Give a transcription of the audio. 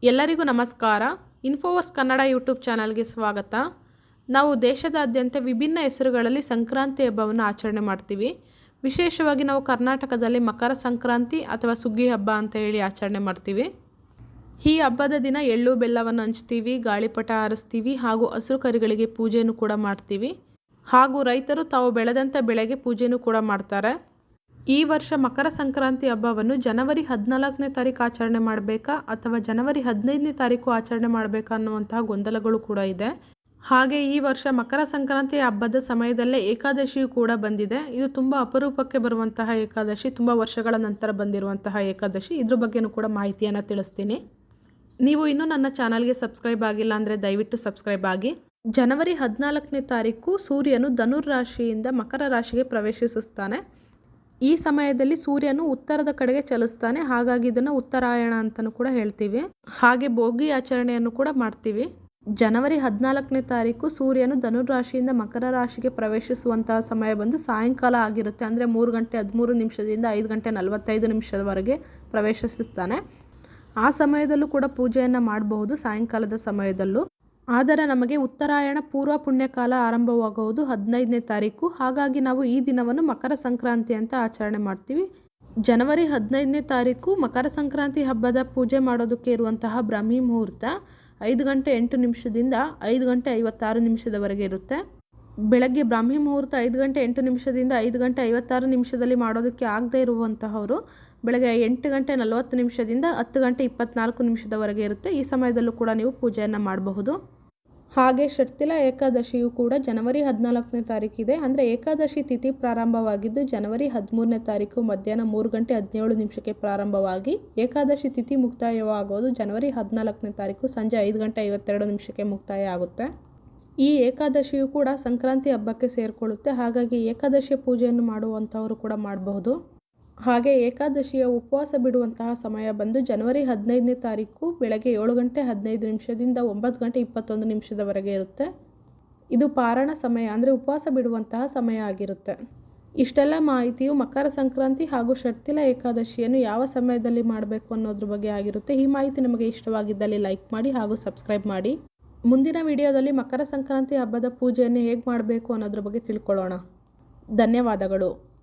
ಎಲ್ಲರಿಗೂ ನಮಸ್ಕಾರ. ಇನ್ಫೋವರ್ಸ್ ಕನ್ನಡ ಯೂಟ್ಯೂಬ್ ಚಾನಲ್ಗೆ ಸ್ವಾಗತ. ನಾವು ದೇಶದಾದ್ಯಂತ ವಿಭಿನ್ನ ಹೆಸರುಗಳಲ್ಲಿ ಸಂಕ್ರಾಂತಿ ಹಬ್ಬವನ್ನು ಆಚರಣೆ ಮಾಡ್ತೀವಿ. ವಿಶೇಷವಾಗಿ ನಾವು ಕರ್ನಾಟಕದಲ್ಲಿ ಮಕರ ಸಂಕ್ರಾಂತಿ ಅಥವಾ ಸುಗ್ಗಿ ಹಬ್ಬ ಅಂತ ಹೇಳಿ ಆಚರಣೆ ಮಾಡ್ತೀವಿ. ಈ ಹಬ್ಬದ ದಿನ ಎಳ್ಳು ಬೆಲ್ಲವನ್ನು ಹಂಚ್ತೀವಿ, ಗಾಳಿಪಟ ಹಾರಿಸ್ತೀವಿ ಹಾಗೂ ಹಸುರು ಕರುಗಳಿಗೆ ಪೂಜೆಯನ್ನು ಕೂಡ ಮಾಡ್ತೀವಿ. ಹಾಗೂ ರೈತರು ತಾವು ಬೆಳೆದಂಥ ಬೆಳೆಗೆ ಪೂಜೆಯನ್ನು ಕೂಡ ಮಾಡ್ತಾರೆ. ಈ ವರ್ಷ ಮಕರ ಸಂಕ್ರಾಂತಿ ಹಬ್ಬವನ್ನು ಜನವರಿ 14ನೇ ತಾರೀಕು ಆಚರಣೆ ಮಾಡಬೇಕಾ ಅಥವಾ ಜನವರಿ 15ನೇ ತಾರೀಕು ಆಚರಣೆ ಮಾಡಬೇಕಾ ಅನ್ನುವಂತಹ ಗೊಂದಲಗಳು ಕೂಡ ಇದೆ. ಹಾಗೆ ಈ ವರ್ಷ ಮಕರ ಸಂಕ್ರಾಂತಿ ಹಬ್ಬದ ಸಮಯದಲ್ಲೇ ಏಕಾದಶಿಯು ಕೂಡ ಬಂದಿದೆ. ಇದು ತುಂಬ ಅಪರೂಪಕ್ಕೆ ಬರುವಂತಹ ಏಕಾದಶಿ, ತುಂಬ ವರ್ಷಗಳ ನಂತರ ಬಂದಿರುವಂತಹ ಏಕಾದಶಿ. ಇದ್ರ ಬಗ್ಗೆನೂ ಕೂಡ ಮಾಹಿತಿಯನ್ನು ತಿಳಿಸ್ತೀನಿ. ನೀವು ಇನ್ನೂ ನನ್ನ ಚಾನಲ್ಗೆ ಸಬ್ಸ್ಕ್ರೈಬ್ ಆಗಿಲ್ಲ ಅಂದರೆ ದಯವಿಟ್ಟು ಸಬ್ಸ್ಕ್ರೈಬ್ ಆಗಿ. ಜನವರಿ 14ನೇ ತಾರೀಕು ಸೂರ್ಯನು ಧನುರ್ ರಾಶಿಯಿಂದ ಮಕರ ರಾಶಿಗೆ ಪ್ರವೇಶಿಸುತ್ತಾನೆ. ಈ ಸಮಯದಲ್ಲಿ ಸೂರ್ಯನು ಉತ್ತರದ ಕಡೆಗೆ ಚಲಿಸ್ತಾನೆ, ಹಾಗಾಗಿ ಇದನ್ನು ಉತ್ತರಾಯಣ ಅಂತಲೂ ಕೂಡ ಹೇಳ್ತೀವಿ. ಹಾಗೆ ಭೋಗಿ ಆಚರಣೆಯನ್ನು ಕೂಡ ಮಾಡ್ತೀವಿ. ಜನವರಿ 14ನೇ ತಾರೀಕು ಸೂರ್ಯನು ಧನುರ್ ರಾಶಿಯಿಂದ ಮಕರ ರಾಶಿಗೆ ಪ್ರವೇಶಿಸುವಂತಹ ಸಮಯ ಬಂದು ಸಾಯಂಕಾಲ ಆಗಿರುತ್ತೆ. ಅಂದರೆ 3 ಗಂಟೆ 13 ನಿಮಿಷದಿಂದ 5 ಗಂಟೆ 45 ನಿಮಿಷದವರೆಗೆ ಪ್ರವೇಶಿಸುತ್ತಾನೆ. ಆ ಸಮಯದಲ್ಲೂ ಕೂಡ ಪೂಜೆಯನ್ನು ಮಾಡಬಹುದು, ಸಾಯಂಕಾಲದ ಸಮಯದಲ್ಲೂ. ಆದರೆ ನಮಗೆ ಉತ್ತರಾಯಣ ಪೂರ್ವ ಪುಣ್ಯಕಾಲ ಆರಂಭವಾಗುವುದು 15ನೇ ತಾರೀಕು. ಹಾಗಾಗಿ ನಾವು ಈ ದಿನವನ್ನು ಮಕರ ಸಂಕ್ರಾಂತಿ ಅಂತ ಆಚರಣೆ ಮಾಡ್ತೀವಿ. ಜನವರಿ 15ನೇ ತಾರೀಕು ಮಕರ ಸಂಕ್ರಾಂತಿ ಹಬ್ಬದ ಪೂಜೆ ಮಾಡೋದಕ್ಕೆ ಇರುವಂತಹ ಬ್ರಾಹ್ಮಿ ಮುಹೂರ್ತ 5 ಗಂಟೆ 8 ನಿಮಿಷದಿಂದ 5 ಗಂಟೆ 56 ನಿಮಿಷದವರೆಗೆ ಇರುತ್ತೆ. ಬೆಳಗ್ಗೆ ಬ್ರಾಹ್ಮಿ ಮುಹೂರ್ತ 5 ಗಂಟೆ 8 ನಿಮಿಷದಿಂದ 5 ಗಂಟೆ 56 ನಿಮಿಷದಲ್ಲಿ ಮಾಡೋದಕ್ಕೆ ಆಗದೇ ಇರುವಂತಹವರು ಬೆಳಗ್ಗೆ 8 ಗಂಟೆ 40 ನಿಮಿಷದಿಂದ 10 ಗಂಟೆ 24 ನಿಮಿಷದವರೆಗೆ ಇರುತ್ತೆ. ಈ ಸಮಯದಲ್ಲೂ ಕೂಡ ನೀವು ಪೂಜೆಯನ್ನು ಮಾಡಬಹುದು. ಹಾಗೆ ಷಟ್ತಿಲ ಏಕಾದಶಿಯು ಕೂಡ ಜನವರಿ 14ನೇ ತಾರೀಕಿದೆ. ಅಂದರೆ ಏಕಾದಶಿ ತಿಥಿ ಪ್ರಾರಂಭವಾಗಿದ್ದು ಜನವರಿ 13ನೇ ತಾರೀಕು ಮಧ್ಯಾಹ್ನ 3 ಗಂಟೆ 17 ನಿಮಿಷಕ್ಕೆ ಪ್ರಾರಂಭವಾಗಿ ಏಕಾದಶಿ ತಿಥಿ ಮುಕ್ತಾಯವಾಗೋದು ಜನವರಿ 14ನೇ ತಾರೀಕು ಸಂಜೆ 5 ಗಂಟೆ 52 ನಿಮಿಷಕ್ಕೆ ಮುಕ್ತಾಯ ಆಗುತ್ತೆ. ಈ ಏಕಾದಶಿಯು ಕೂಡ ಸಂಕ್ರಾಂತಿ ಹಬ್ಬಕ್ಕೆ ಸೇರಿಕೊಳ್ಳುತ್ತೆ. ಹಾಗಾಗಿ ಏಕಾದಶಿಯ ಪೂಜೆಯನ್ನು ಮಾಡುವಂಥವರು ಕೂಡ ಮಾಡಬಹುದು. ಹಾಗೆ ಏಕಾದಶಿಯ ಉಪವಾಸ ಬಿಡುವಂತಹ ಸಮಯ ಬಂದು ಜನವರಿ 15ನೇ ತಾರೀಕು ಬೆಳಗ್ಗೆ 7 ಗಂಟೆ 15 ನಿಮಿಷದಿಂದ 9 ಗಂಟೆ 21 ನಿಮಿಷದವರೆಗೆ ಇರುತ್ತೆ. ಇದು ಪಾರಣ ಸಮಯ, ಅಂದರೆ ಉಪವಾಸ ಬಿಡುವಂತಹ ಸಮಯ ಆಗಿರುತ್ತೆ. ಇಷ್ಟೆಲ್ಲ ಮಾಹಿತಿಯು ಮಕರ ಸಂಕ್ರಾಂತಿ ಹಾಗೂ ಷಟ್ತಿಲ ಏಕಾದಶಿಯನ್ನು ಯಾವ ಸಮಯದಲ್ಲಿ ಮಾಡಬೇಕು ಅನ್ನೋದ್ರ ಬಗ್ಗೆ ಆಗಿರುತ್ತೆ. ಈ ಮಾಹಿತಿ ನಿಮಗೆ ಇಷ್ಟವಾಗಿದ್ದಲ್ಲಿ ಲೈಕ್ ಮಾಡಿ ಹಾಗೂ ಸಬ್ಸ್ಕ್ರೈಬ್ ಮಾಡಿ. ಮುಂದಿನ ವಿಡಿಯೋದಲ್ಲಿ ಮಕರ ಸಂಕ್ರಾಂತಿ ಹಬ್ಬದ ಪೂಜೆಯನ್ನು ಹೇಗೆ ಮಾಡಬೇಕು ಅನ್ನೋದ್ರ ಬಗ್ಗೆ ತಿಳ್ಕೊಳ್ಳೋಣ. ಧನ್ಯವಾದಗಳು.